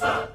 Hello,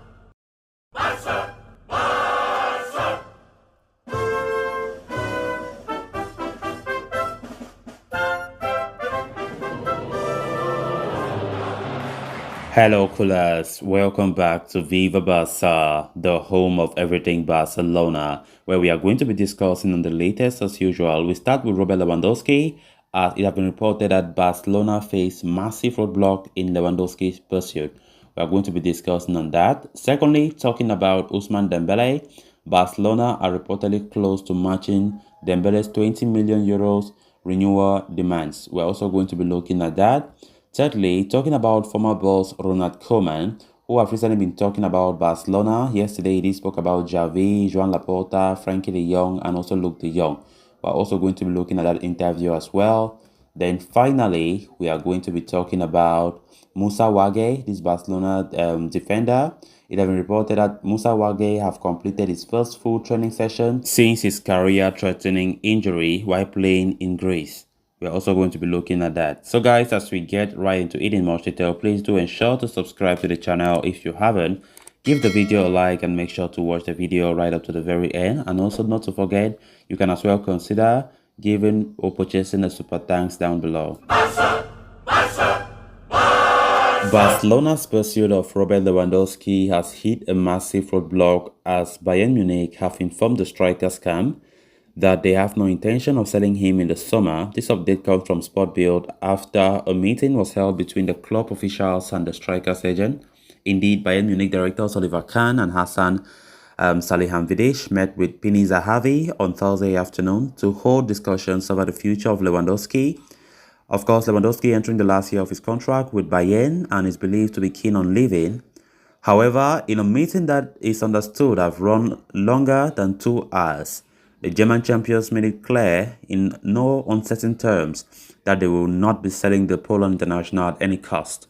coolers. Welcome back to Viva Barca, the home of everything Barcelona, where we are going to be discussing on the latest as usual. We start with Robert Lewandowski, as it has been reported that Barcelona faced massive roadblock in Lewandowski's pursuit. We are going to be discussing on that. Secondly, talking about Ousmane Dembele, Barcelona are reportedly close to matching Dembele's 20 million euros renewal demands. We're also going to be looking at that. Thirdly, talking about former boss Ronald Koemans, who have recently been talking about Barcelona. Yesterday, he spoke about Xavi, Joan Laporta, Frankie de Jong, and also Luke de Jong. We're also going to be looking at that interview as well. Then finally, we are going to be talking about Musa Wage, this Barcelona defender. It has been reported that Musa Wage have completed his first full training session since his career-threatening injury while playing in Greece. We're also going to be looking at that. So guys, as we get right into it in much detail, please do ensure to subscribe to the channel if you haven't. Give the video a like and make sure to watch the video right up to the very end. And also not to forget, you can as well consider giving or purchasing a super thanks down below. Barcelona's pursuit of Robert Lewandowski has hit a massive roadblock as Bayern Munich have informed the striker's camp that they have no intention of selling him in the summer. This update comes from Sport Bild after a meeting was held between the club officials and the striker's agent. Indeed, Bayern Munich directors Oliver Kahn and Hassan Salihamidzic met with Pini Zahavi on Thursday afternoon to hold discussions over the future of Lewandowski. Of course, Lewandowski entering the last year of his contract with Bayern and is believed to be keen on leaving. However, in a meeting that is understood have run longer than 2 hours, the German champions made it clear in no uncertain terms that they will not be selling the Poland international at any cost.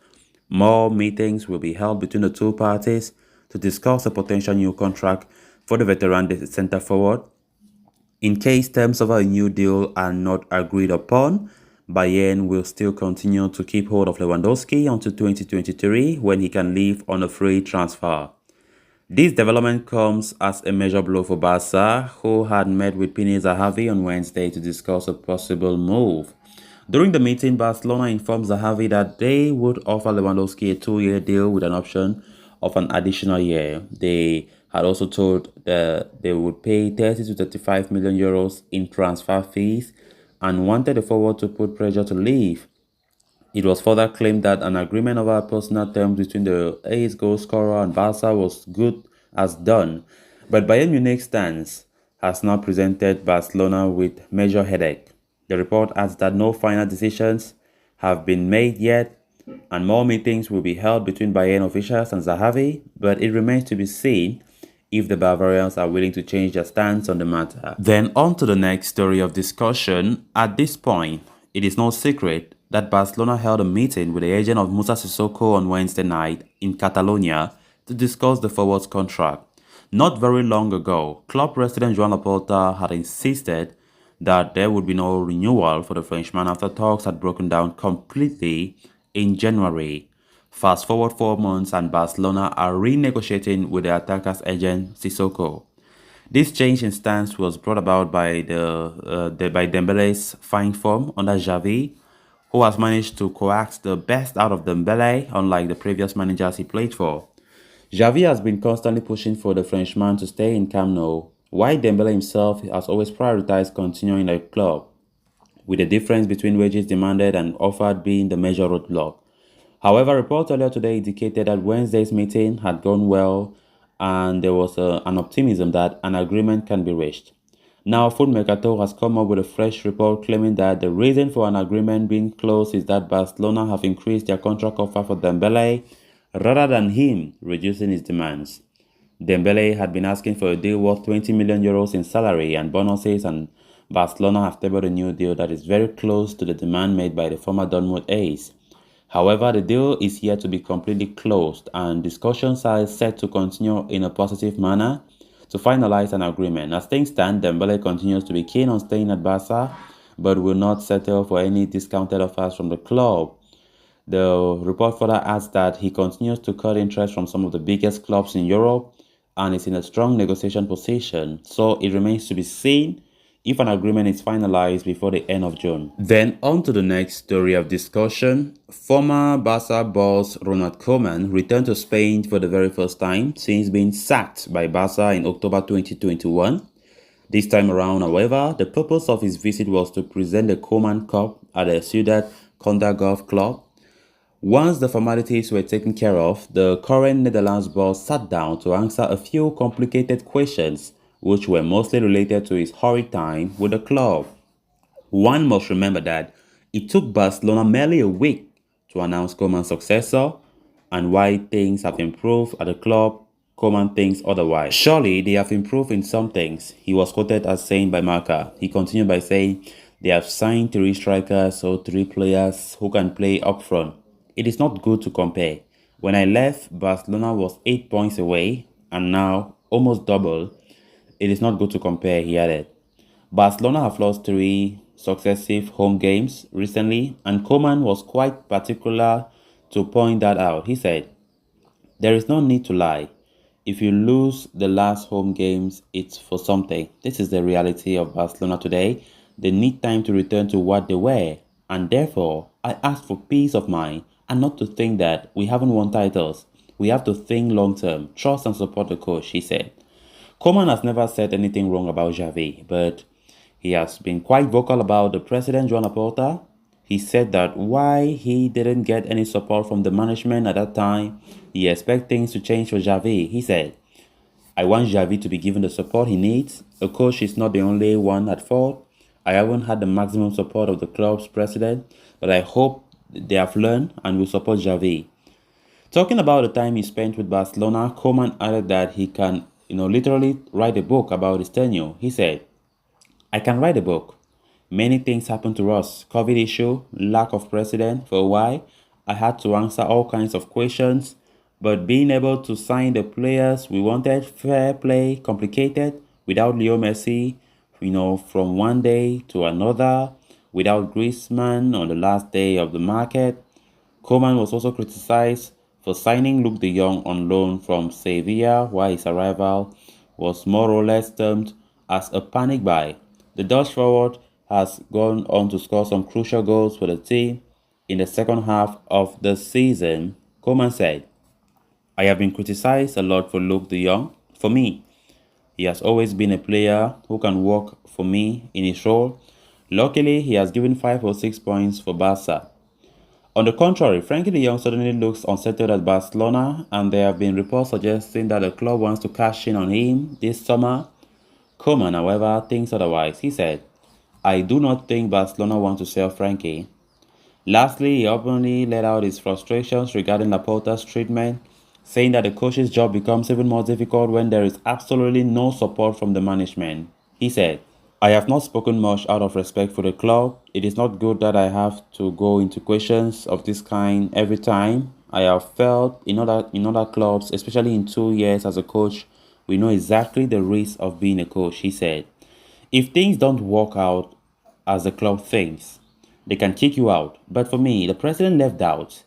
More meetings will be held between the two parties to discuss a potential new contract for the veteran centre-forward. In case terms of a new deal are not agreed upon, Bayern will still continue to keep hold of Lewandowski until 2023 when he can leave on a free transfer. This development comes as a major blow for Barca, who had met with Pini Zahavi on Wednesday to discuss a possible move. During the meeting, Barcelona informed Zahavi that they would offer Lewandowski a 2-year deal with an option of an additional year. They had also told that they would pay 30 to 35 million euros in transfer fees and wanted the forward to put pressure to leave. It was further claimed that an agreement over personal terms between the ace goal scorer and Barca was good as done, but Bayern Munich's stance has now presented Barcelona with major headache. The report adds that no final decisions have been made yet, and more meetings will be held between Bayern officials and Zahavi, but it remains to be seen if the Bavarians are willing to change their stance on the matter. Then on to the next story of discussion. At this point, it is no secret that Barcelona held a meeting with the agent of Musa Sissoko on Wednesday night in Catalonia to discuss the forward's contract. Not very long ago, club president Joan Laporta had insisted that there would be no renewal for the Frenchman after talks had broken down completely in January. Fast forward 4 months and Barcelona are renegotiating with the attacker's agent Sissoko. This change in stance was brought about by Dembele's fine form under Xavi, who has managed to coax the best out of Dembele, unlike the previous managers he played for. Xavi has been constantly pushing for the Frenchman to stay in Camp Nou, while Dembele himself has always prioritized continuing at the club, with the difference between wages demanded and offered being the major roadblock. However, reports earlier today indicated that Wednesday's meeting had gone well and there was an optimism that an agreement can be reached. Now, Foot Mercato has come up with a fresh report claiming that the reason for an agreement being closed is that Barcelona have increased their contract offer for Dembele rather than him reducing his demands. Dembele had been asking for a deal worth 20 million euros in salary and bonuses, and Barcelona have tabled a new deal that is very close to the demand made by the former Dortmund ace. However, the deal is yet to be completely closed and discussions are set to continue in a positive manner to finalize an agreement. As things stand, Dembele continues to be keen on staying at Barca, but will not settle for any discounted offers from the club. The report further adds that he continues to cut interest from some of the biggest clubs in Europe and is in a strong negotiation position, so it remains to be seen if an agreement is finalized before the end of June. Then on to the next story of discussion. Former Barca boss Ronald Koemans returned to Spain for the very first time since being sacked by Barca in October 2021. This time around, however, the purpose of his visit was to present the Koeman Cup at the Ciudad Conda Golf Club. Once the formalities were taken care of, the current Netherlands boss sat down to answer a few complicated questions, which were mostly related to his horrid time with the club. One must remember that it took Barcelona merely a week to announce Koeman's successor, and while things have improved at the club, Koeman thinks otherwise. Surely they have improved in some things, he was quoted as saying by Marca. He continued by saying, they have signed 3 strikers or 3 players who can play up front. It is not good to compare. When I left, Barcelona was 8 points away, and now almost double. It is not good to compare, he added. Barcelona have lost 3 successive home games recently, and Koeman was quite particular to point that out. He said, there is no need to lie. If you lose the last home games, it's for something. This is the reality of Barcelona today. They need time to return to what they were, and therefore, I ask for peace of mind and not to think that we haven't won titles. We have to think long-term, trust and support the coach, he said. Koeman has never said anything wrong about Xavi, but he has been quite vocal about the president, Joan Laporta. He said that why he didn't get any support from the management at that time, he expects things to change for Xavi. He said, I want Xavi to be given the support he needs. A coach is not the only one at fault. I haven't had the maximum support of the club's president, but I hope they have learned and will support Xavi. Talking about the time he spent with Barcelona, Koeman added that he can, literally write a book about his tenure. He said, I can write a book. Many things happened to us. COVID issue, lack of president for a while. I had to answer all kinds of questions, but being able to sign the players we wanted, fair play, complicated, without Leo Messi, from one day to another, without Griezmann on the last day of the market. Koeman was also criticized for signing Luke de Jong on loan from Sevilla, while his arrival was more or less termed as a panic buy. The Dutch forward has gone on to score some crucial goals for the team in the second half of the season. Koeman said, I have been criticized a lot for Luke de Jong. For me, he has always been a player who can work for me in his role. Luckily, he has given 5 or 6 points for Barca. On the contrary, Frankie de Jong suddenly looks unsettled at Barcelona, and there have been reports suggesting that the club wants to cash in on him this summer. Koeman, however, thinks otherwise. He said, I do not think Barcelona want to sell Frankie. Lastly, he openly let out his frustrations regarding Laporta's treatment, saying that the coach's job becomes even more difficult when there is absolutely no support from the management. He said, I have not spoken much out of respect for the club. It is not good that I have to go into questions of this kind every time. I have felt in other clubs, especially in 2 years as a coach, we know exactly the risk of being a coach, he said. If things don't work out as the club thinks, they can kick you out. But for me, the president left out.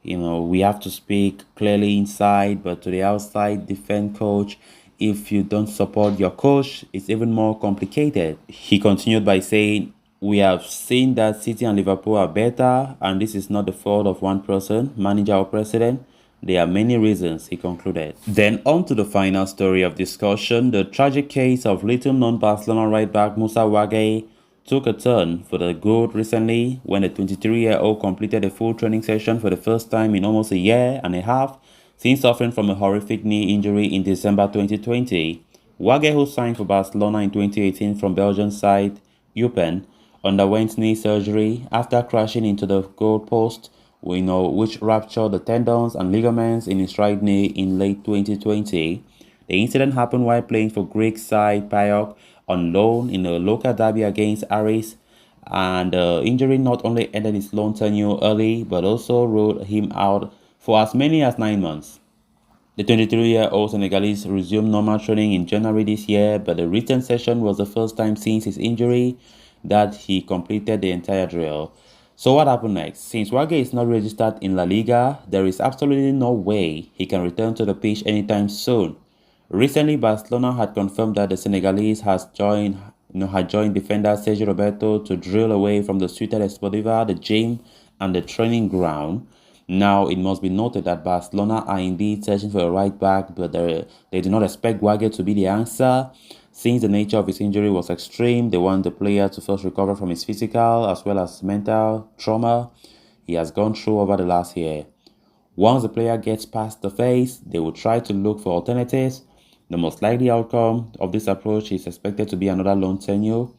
We have to speak clearly inside, but to the outside, defend coach. If you don't support your coach, it's even more complicated. He continued by saying, we have seen that City and Liverpool are better, and this is not the fault of one person, manager or president. There are many reasons, he concluded. Then on to the final story of discussion, the tragic case of little-known Barcelona right-back Musa Wagué took a turn for the good recently when the 23-year-old completed a full training session for the first time in almost a year and a half since suffering from a horrific knee injury in December 2020. Wagué, who signed for Barcelona in 2018 from Belgian side Eupen, underwent knee surgery after crashing into the goalpost, which ruptured the tendons and ligaments in his right knee in late 2020. The incident happened while playing for Greek side PAOK on loan in a local derby against Aris, and the injury not only ended his loan tenure early but also ruled him out for as many as 9 months. The 23-year-old Senegalese resumed normal training in January this year, but the recent session was the first time since his injury that he completed the entire drill. So what happened next? Since Wage is not registered in La Liga, there is absolutely no way he can return to the pitch anytime soon. Recently, Barcelona had confirmed that the Senegalese had joined defender Sergio Roberto to drill away from the Ciutat Esportiva, the gym, and the training ground. Now, it must be noted that Barcelona are indeed searching for a right back, but they do not expect Wage to be the answer. Since the nature of his injury was extreme, they want the player to first recover from his physical as well as mental trauma he has gone through over the last year. Once the player gets past the phase, they will try to look for alternatives. The most likely outcome of this approach is expected to be another loan tenure.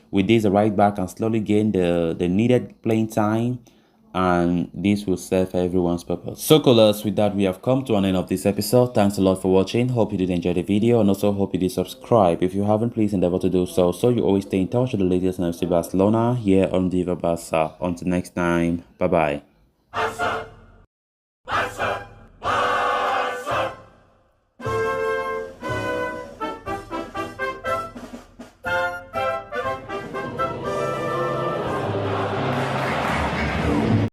With this, the right back can slowly gain the needed playing time, and this will serve everyone's purpose. So callers, with that we have come to an end of this episode. Thanks a lot for watching. Hope you did enjoy the video, and also hope you did subscribe. If you haven't, please endeavor to do so you always stay in touch with the latest in FC Barcelona here on Diva Barca. Until next time, bye bye.